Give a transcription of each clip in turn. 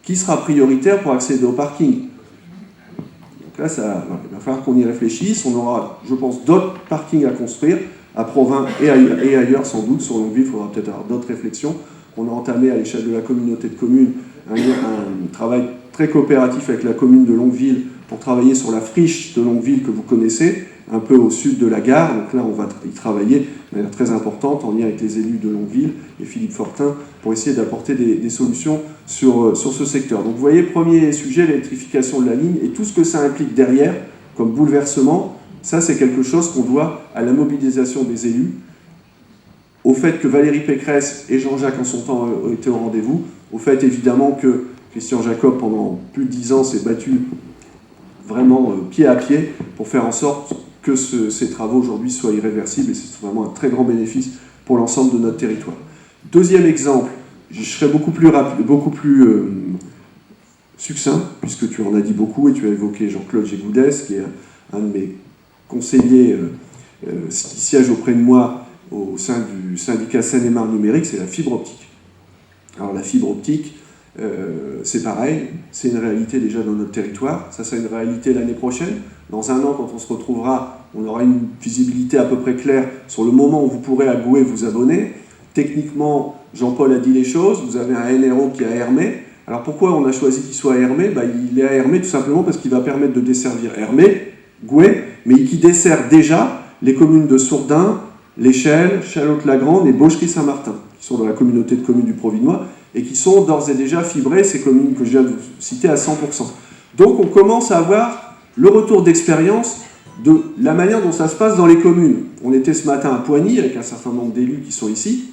qui sera prioritaire pour accéder au parking. Donc là, il va falloir qu'on y réfléchisse. On aura, je pense, d'autres parkings à construire, à Provins et ailleurs sans doute. Sur Longueville, il faudra peut-être avoir d'autres réflexions. On a entamé à l'échelle de la communauté de communes un travail très coopératif avec la commune de Longueville pour travailler sur la friche de Longueville que vous connaissez, un peu au sud de la gare. Donc là, on va y travailler de manière très importante en lien avec les élus de Longueville et Philippe Fortin pour essayer d'apporter des solutions sur ce secteur. Donc vous voyez, premier sujet, l'électrification de la ligne et tout ce que ça implique derrière comme bouleversement. Ça, c'est quelque chose qu'on doit à la mobilisation des élus, au fait que Valérie Pécresse et Jean-Jacques en son temps ont été au rendez-vous, au fait évidemment que Christian Jacob, pendant plus de 10 ans, s'est battu vraiment pied à pied pour faire en sorte que ces travaux aujourd'hui soient irréversibles, et c'est vraiment un très grand bénéfice pour l'ensemble de notre territoire. Deuxième exemple, je serai beaucoup plus rapide, beaucoup plus succinct, puisque tu en as dit beaucoup, et tu as évoqué Jean-Claude Gégoudès, qui est un de mes conseillers qui siège auprès de moi au sein du syndicat Seine-et-Marne Numérique, c'est la fibre optique. Alors la fibre optique, c'est pareil, c'est une réalité déjà dans notre territoire, ça c'est une réalité l'année prochaine. Dans un an, quand on se retrouvera, on aura une visibilité à peu près claire sur le moment où vous pourrez à Goué vous abonner. Techniquement, Jean-Paul a dit les choses, vous avez un NRO qui est à Hermé. Alors pourquoi on a choisi qu'il soit à Hermé ? Il est à Hermé tout simplement parce qu'il va permettre de desservir Hermé, Goué, mais qui dessert déjà les communes de Sourdin, l'Échelle, Chalotte-la-Grande et Beauchery-Saint-Martin, qui sont dans la communauté de communes du Provinois, et qui sont d'ores et déjà fibrées, ces communes que je viens de vous citer, à 100%. Donc on commence à avoir le retour d'expérience de la manière dont ça se passe dans les communes. On était ce matin à Poigny, avec un certain nombre d'élus qui sont ici.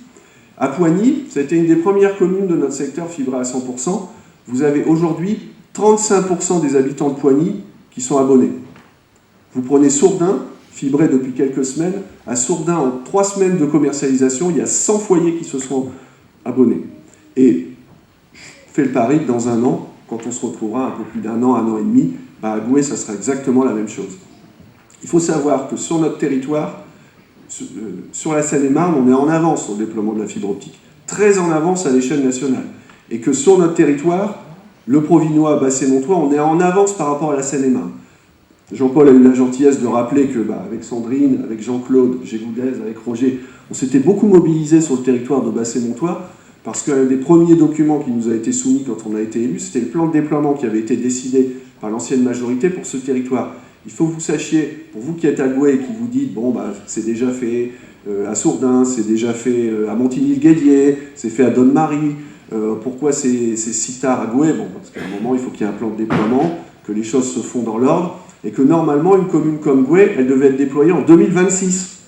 À Poigny, ça a été une des premières communes de notre secteur fibrée à 100%. Vous avez aujourd'hui 35% des habitants de Poigny qui sont abonnés. Vous prenez Sourdin, fibré depuis quelques semaines. À Sourdin, en 3 semaines de commercialisation, il y a 100 foyers qui se sont abonnés. Et je fais le pari que dans un an, quand on se retrouvera un peu plus d'un an et demi, à Goué, ça sera exactement la même chose. Il faut savoir que sur notre territoire, sur la Seine-et-Marne, on est en avance sur le déploiement de la fibre optique, très en avance à l'échelle nationale. Et que sur notre territoire, le Provinois, Bassé-Montois, on est en avance par rapport à la Seine-et-Marne. Jean-Paul a eu la gentillesse de rappeler que, avec Sandrine, avec Jean-Claude Gégoudès, avec Roger, on s'était beaucoup mobilisé sur le territoire de Bassé-Montois, parce qu'un des premiers documents qui nous a été soumis quand on a été élu, c'était le plan de déploiement qui avait été décidé par l'ancienne majorité pour ce territoire. Il faut que vous sachiez, pour vous qui êtes à Goué et qui vous dites, c'est déjà fait à Sourdin, c'est déjà fait à Montigny-le-Guédier, c'est fait à Donne-Marie, pourquoi c'est si tard à Goué ? Parce qu'à un moment, il faut qu'il y ait un plan de déploiement, que les choses se font dans l'ordre, et que normalement, une commune comme Goué, elle devait être déployée en 2026.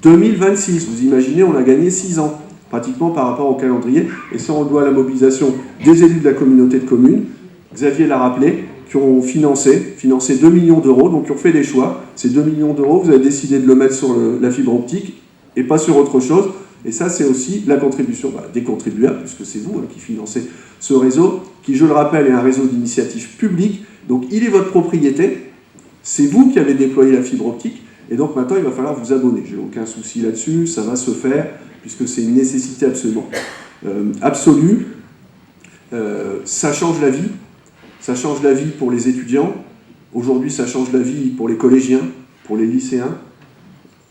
2026, vous imaginez, on a gagné 6 ans, pratiquement par rapport au calendrier, et ça on doit à la mobilisation des élus de la communauté de communes, Xavier l'a rappelé, qui ont financé 2 millions d'euros, donc qui ont fait des choix. Ces 2 millions d'euros, vous avez décidé de le mettre sur la fibre optique, et pas sur autre chose, et ça c'est aussi la contribution des contribuables, puisque c'est vous qui financez ce réseau, qui je le rappelle est un réseau d'initiative publique, donc il est votre propriété, c'est vous qui avez déployé la fibre optique, et donc maintenant il va falloir vous abonner. J'ai aucun souci là-dessus, ça va se faire, puisque c'est une nécessité absolue. Ça change la vie. Ça change la vie pour les étudiants. Aujourd'hui, ça change la vie pour les collégiens, pour les lycéens.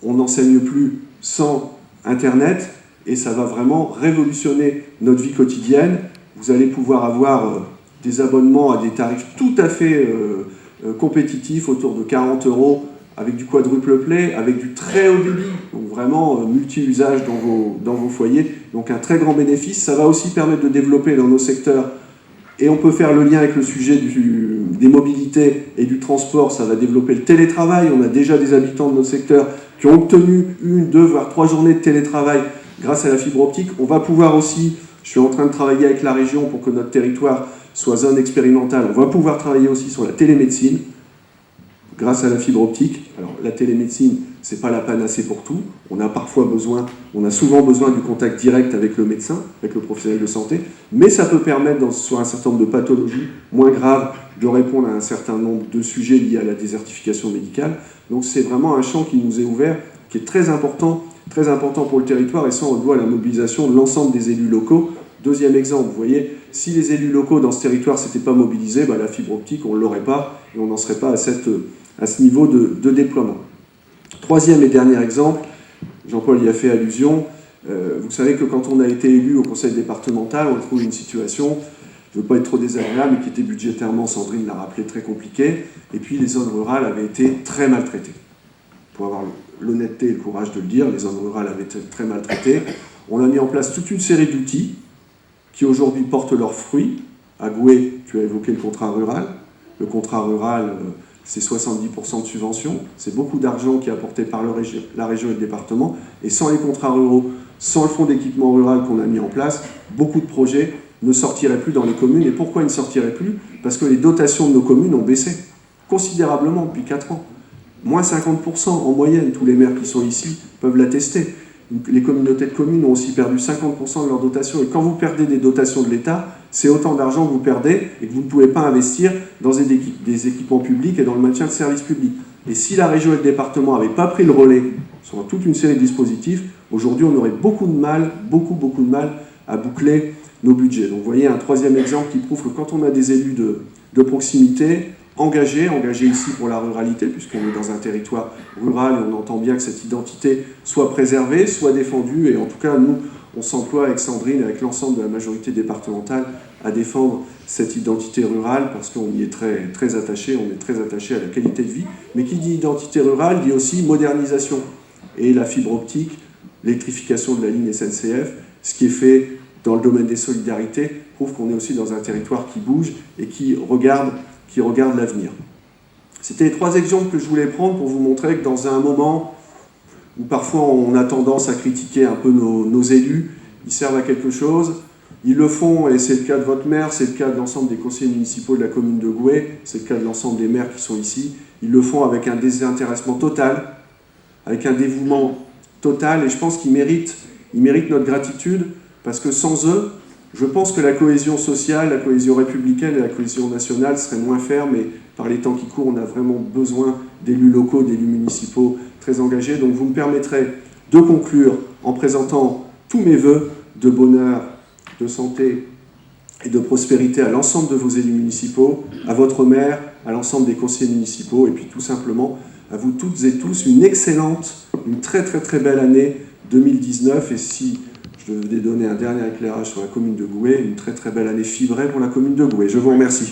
On n'enseigne plus sans Internet, et ça va vraiment révolutionner notre vie quotidienne. Vous allez pouvoir avoir des abonnements à des tarifs tout à fait compétitifs, autour de 40 €, avec du quadruple play, avec du très haut débit, donc vraiment multi-usage dans vos foyers. Donc un très grand bénéfice. Ça va aussi permettre de développer dans nos secteurs, et on peut faire le lien avec le sujet des mobilités et du transport, ça va développer le télétravail. On a déjà des habitants de notre secteur qui ont obtenu 1, 2, voire 3 journées de télétravail grâce à la fibre optique. On va pouvoir aussi, je suis en train de travailler avec la région pour que notre territoire soit zone expérimentale, on va pouvoir travailler aussi sur la télémédecine, grâce à la fibre optique. Alors la télémédecine, c'est pas la panacée pour tout. On a souvent besoin du contact direct avec le médecin, avec le professionnel de santé, mais ça peut permettre, sur un certain nombre de pathologies moins graves, de répondre à un certain nombre de sujets liés à la désertification médicale. Donc c'est vraiment un champ qui nous est ouvert, qui est très important pour le territoire, et ça on doit à la mobilisation de l'ensemble des élus locaux, Deuxième exemple, vous voyez, si les élus locaux dans ce territoire ne s'étaient pas mobilisés, la fibre optique, on ne l'aurait pas et on n'en serait pas à ce niveau de déploiement. Troisième et dernier exemple, Jean-Paul y a fait allusion, vous savez que quand on a été élu au conseil départemental, on trouve une situation, je ne veux pas être trop désagréable, mais qui était budgétairement, Sandrine l'a rappelé, très compliquée, et puis les zones rurales avaient été très maltraitées. Pour avoir l'honnêteté et le courage de le dire, les zones rurales avaient été très maltraitées. On a mis en place toute une série d'outils qui aujourd'hui portent leurs fruits. À Goué, tu as évoqué le contrat rural. Le contrat rural, c'est 70% de subventions. C'est beaucoup d'argent qui est apporté par la région et le département. Et sans les contrats ruraux, sans le fonds d'équipement rural qu'on a mis en place, beaucoup de projets ne sortiraient plus dans les communes. Et pourquoi ils ne sortiraient plus? Parce que les dotations de nos communes ont baissé considérablement depuis 4 ans. Moins 50% en moyenne, tous les maires qui sont ici peuvent l'attester. Les communautés de communes ont aussi perdu 50% de leurs dotations. Et quand vous perdez des dotations de l'État, c'est autant d'argent que vous perdez et que vous ne pouvez pas investir dans des équipements publics et dans le maintien de services publics. Et si la région et le département n'avaient pas pris le relais sur toute une série de dispositifs, aujourd'hui on aurait beaucoup de mal à boucler nos budgets. Donc vous voyez un troisième exemple qui prouve que quand on a des élus de proximité, engagés ici pour la ruralité, puisqu'on est dans un territoire rural et on entend bien que cette identité soit préservée, soit défendue, et en tout cas, nous, on s'emploie avec Sandrine, avec l'ensemble de la majorité départementale, à défendre cette identité rurale, parce qu'on y est très, très attaché, on est très attaché à la qualité de vie, mais qui dit identité rurale, dit aussi modernisation, et la fibre optique, l'électrification de la ligne SNCF, ce qui est fait dans le domaine des solidarités, prouve qu'on est aussi dans un territoire qui bouge et qui regarde l'avenir. C'était les 3 exemples que je voulais prendre pour vous montrer que dans un moment où parfois on a tendance à critiquer un peu nos élus, ils servent à quelque chose, ils le font, et c'est le cas de votre maire, c'est le cas de l'ensemble des conseillers municipaux de la commune de Goué, c'est le cas de l'ensemble des maires qui sont ici, ils le font avec un désintéressement total, avec un dévouement total, et je pense qu'ils méritent notre gratitude, parce que sans eux, je pense que la cohésion sociale, la cohésion républicaine et la cohésion nationale seraient moins fermes, et par les temps qui courent, on a vraiment besoin d'élus locaux, d'élus municipaux très engagés. Donc vous me permettrez de conclure en présentant tous mes vœux de bonheur, de santé et de prospérité à l'ensemble de vos élus municipaux, à votre maire, à l'ensemble des conseillers municipaux, et puis tout simplement à vous toutes et tous une très très très belle année 2019, et si je vais donner un dernier éclairage sur la commune de Goué, une très très belle année fibrée pour la commune de Goué. Je vous remercie.